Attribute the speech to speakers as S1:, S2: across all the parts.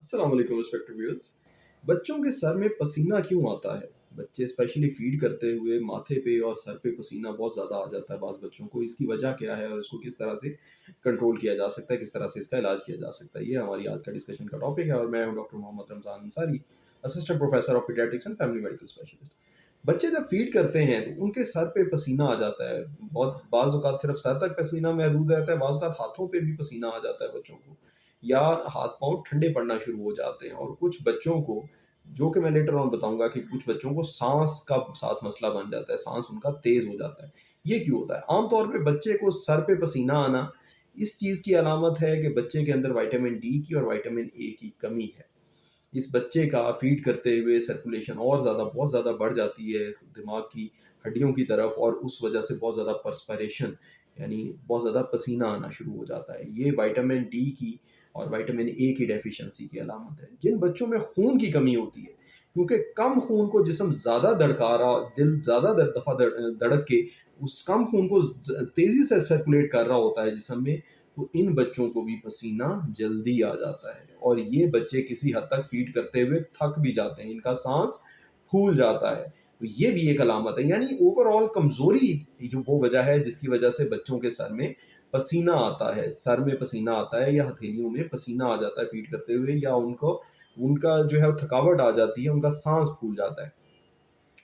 S1: अस्सलाम वालेकुम respected viewers. बच्चों के सर में पसीना क्यों आता है? बच्चे स्पेशली फीड करते हुए माथे पे और सर पे पसीना बहुत ज़्यादा आ जाता है बाज़ बच्चों को। इसकी वजह क्या है और इसको किस तरह से कंट्रोल किया जा सकता है, किस तरह से इसका इलाज किया जा सकता है? ये हमारी आज का डिस्कशन का टॉपिक है और मैं हूँ doctor Mohammad Ramzan Ansari, assistant professor of paediatrics and family medical specialist. बच्चे जब फीड करते हैं तो उनके सर पे पसीना आ जाता है। बहुत बाज़ औक़ात सिर्फ़ सर तक पसीना महदूद रहता है, बाज़ औक़ात हाथों पे भी पसीना आ जाता है बच्चों को। या हाथ-पाँव ठंडे पड़ना शुरू हो जाते हैं और कुछ बच्चों को, जो कि मैं लेटर ऑन बताऊँगा कि कुछ बच्चों को साँस का साथ मसला बन जाता है, साँस उनका तेज़ हो जाता है। ये क्यों होता है? आम तौर पे बच्चे को सर पे पसीना आना, इस चीज़ की अलामत है कि बच्चे के अंदर विटामिन डी की और विटामिन ए की कमी है। इस बच्चे का फ़ीड करते हुए सर्कुलेशन और ज़्यादा बहुत ज़्यादा बढ़ जाती है दिमाग की हड्डियों की तरफ और उस वजह से बहुत ज़्यादा पर्सपिरेशन यानी बहुत ज़्यादा पसीना आना शुरू हो जाता है। ये विटामिन डी की और विटामिन ए की डेफ़िशिएंसी की अलामत है। जिन बच्चों में खून की कमी होती है, क्योंकि कम खून को जिस्म ज़्यादा धड़का रहा, दिल ज़्यादा दफ़ा धड़क के उस कम खून को तेज़ी से सर्कुलेट कर रहा होता है जिस्म में, तो इन बच्चों को भी पसीना जल्दी आ जाता है और ये बच्चे किसी हद तक फीड करते हुए थक भी जाते हैं, इनका सांस फूल जाता है। तो ये भी एक अलामत है, यानी ओवरऑल कमज़ोरी जो वो वजह है जिसकी वजह से बच्चों के सर में पसीना आता है, सर में पसीना आता है या हथेलियों में पसीना आ जाता है फीड करते हुए, या उनको उनका जो है थकावट आ जाती है, उनका सांस फूल जाता है।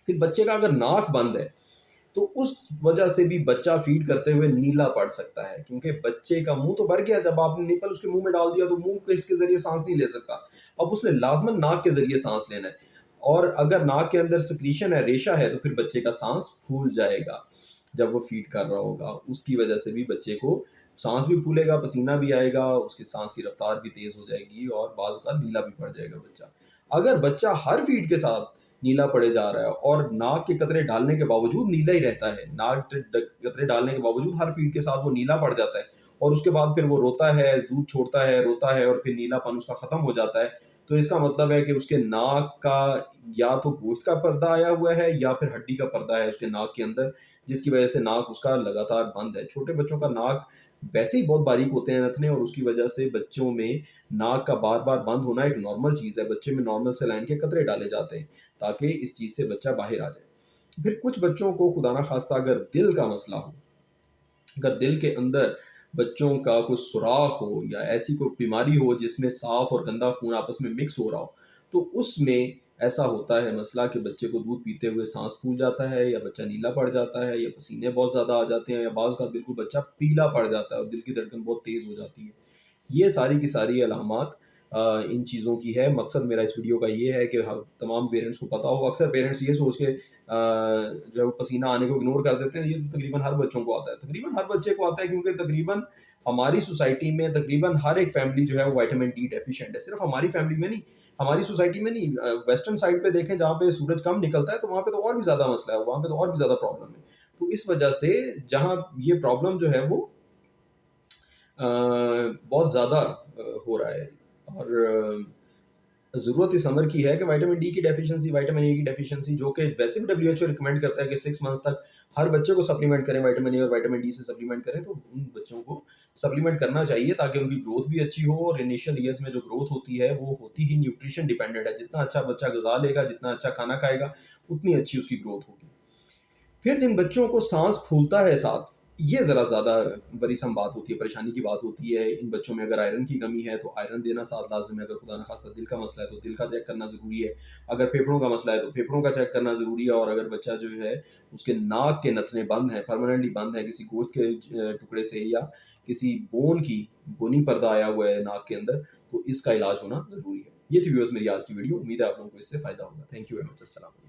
S1: फिर बच्चे का अगर नाक बंद है तो उस वजह से भी बच्चा फीड करते हुए नीला पड़ सकता है, क्योंकि बच्चे का मुंह तो भर गया, जब आपने निपल उसके मुंह में डाल दिया तो मुंह के इसके जरिए सांस नहीं ले सकता। अब उसने लाजमन नाक के जरिए सांस लेना है, और अगर नाक के अंदर सिक्रीशन है, रेशा है, तो फिर बच्चे का सांस फूल जाएगा जब वो फीड कर रहा होगा। उसकी वजह से भी बच्चे को सांस भी फूलेगा, पसीना भी आएगा, उसकी सांस की रफ्तार भी तेज हो जाएगी और बाज़ का नीला भी पड़ जाएगा बच्चा। अगर बच्चा हर फीड के साथ नीला पड़े जा रहा है और नाक के कतरे डालने के बावजूद नीला ही रहता है, नाक के कतरे डालने के बावजूद हर फीड के साथ वो नीला पड़ जाता है और उसके बाद फिर वो रोता है, दूध छोड़ता है, रोता है और फिर नीलापन उसका खत्म हो जाता है, तो इसका मतलब है कि उसके नाक का या तो गोश्त का पर्दा आया हुआ है या फिर हड्डी का पर्दा है उसके नाक के अंदर, जिसकी वजह से नाक उसका लगातार बंद है। छोटे बच्चों का नाक वैसे ही बहुत बारीक होते हैं नथने, और उसकी वजह से बच्चों में नाक का बार-बार बंद होना एक नॉर्मल चीज़ है। बच्चे में नॉर्मल सलाइन के कतरे डाले जाते हैं ताकि इस चीज़ से बच्चा बाहर आ जाए। फिर कुछ बच्चों को खुदा ना खास्ता अगर दिल का मसला हो, अगर दिल के अंदर बच्चों का कुछ सुराख हो या ऐसी कोई बीमारी हो जिसमें साफ और गंदा खून आपस में मिक्स हो रहा हो, तो उसमें ऐसा होता है मसला कि बच्चे को दूध पीते हुए सांस फूल जाता है, या बच्चा नीला पड़ जाता है, या पसीने बहुत ज़्यादा आ जाते हैं, या बाज़ का बिल्कुल बच्चा पीला पड़ जाता है और दिल की धड़कन बहुत तेज़ हो जाती है। ये सारी की सारी अलामात इन चीज़ों की है। मकसद मेरा इस वीडियो का ये है कि हम तमाम पेरेंट्स को पता हो। अक्सर पेरेंट्स ये सोच के जो है वो पसीना आने को इग्नोर कर देते हैं, ये तो तकरीबन हर बच्चों को आता है। तकरीबन हर बच्चे को आता है, क्योंकि तकरीबन हमारी सोसाइटी में तकरीबन हर एक फैमिली जो है वो विटामिन डी डेफिशिएंट है। सिर्फ हमारी फैमिली में नहीं, हमारी सोसाइटी में नहीं, वेस्टर्न साइड पे देखें जहाँ पे सूरज कम निकलता है, तो वहाँ पे तो और भी ज़्यादा मसला है, वहाँ पे तो और भी ज़्यादा प्रॉब्लम है। तो इस वजह से जहाँ ये प्रॉब्लम जो है वो बहुत ज़्यादा हो रहा है, और ज़रूरत इस अमर की है कि विटामिन डी की डेफिशिएंसी, विटामिन ए की डेफिशिएंसी, जो कि वैसे भी डब्ल्यूएचओ रिकमेंड करता है कि 6 मंथ्स तक हर बच्चे को सप्लीमेंट करें, विटामिन ए और विटामिन डी से सप्लीमेंट करें, तो उन बच्चों को सप्लीमेंट करना चाहिए ताकि उनकी ग्रोथ भी अच्छी हो। और इनिशियल ईयर्स में जो ग्रोथ होती है वो होती ही न्यूट्रिशन डिपेंडेंट है। जितना अच्छा बच्चा ग़िज़ा लेगा, जितना अच्छा खाना खाएगा, उतनी अच्छी उसकी ग्रोथ होगी। फिर जिन बच्चों को सांस फूलता है साथ, ये ज़रा ज़्यादा वरीसम बात होती है, परेशानी की बात होती है। इन बच्चों में अगर आयरन की कमी है तो आयरन देना साथ लाज़िम है। अगर खुदा न खास्ता दिल का मसला है तो दिल का चेक करना ज़रूरी है। अगर फेफड़ों का मसला है तो फेफड़ों का चेक करना ज़रूरी है। और अगर बच्चा जो है उसके नाक के नथने बंद हैं, परमानेंटली बंद हैं किसी गोश्त के टुकड़े से, या किसी बोनी पर्दा आया हुआ है नाक के अंदर, तो इसका इलाज होना ज़रूरी है। ये थी व्यूअर्स मेरी आज की वीडियो। उम्मीद है आप लोगों को इससे फ़ायदा होगा। Thank you very much. अस्सलाम।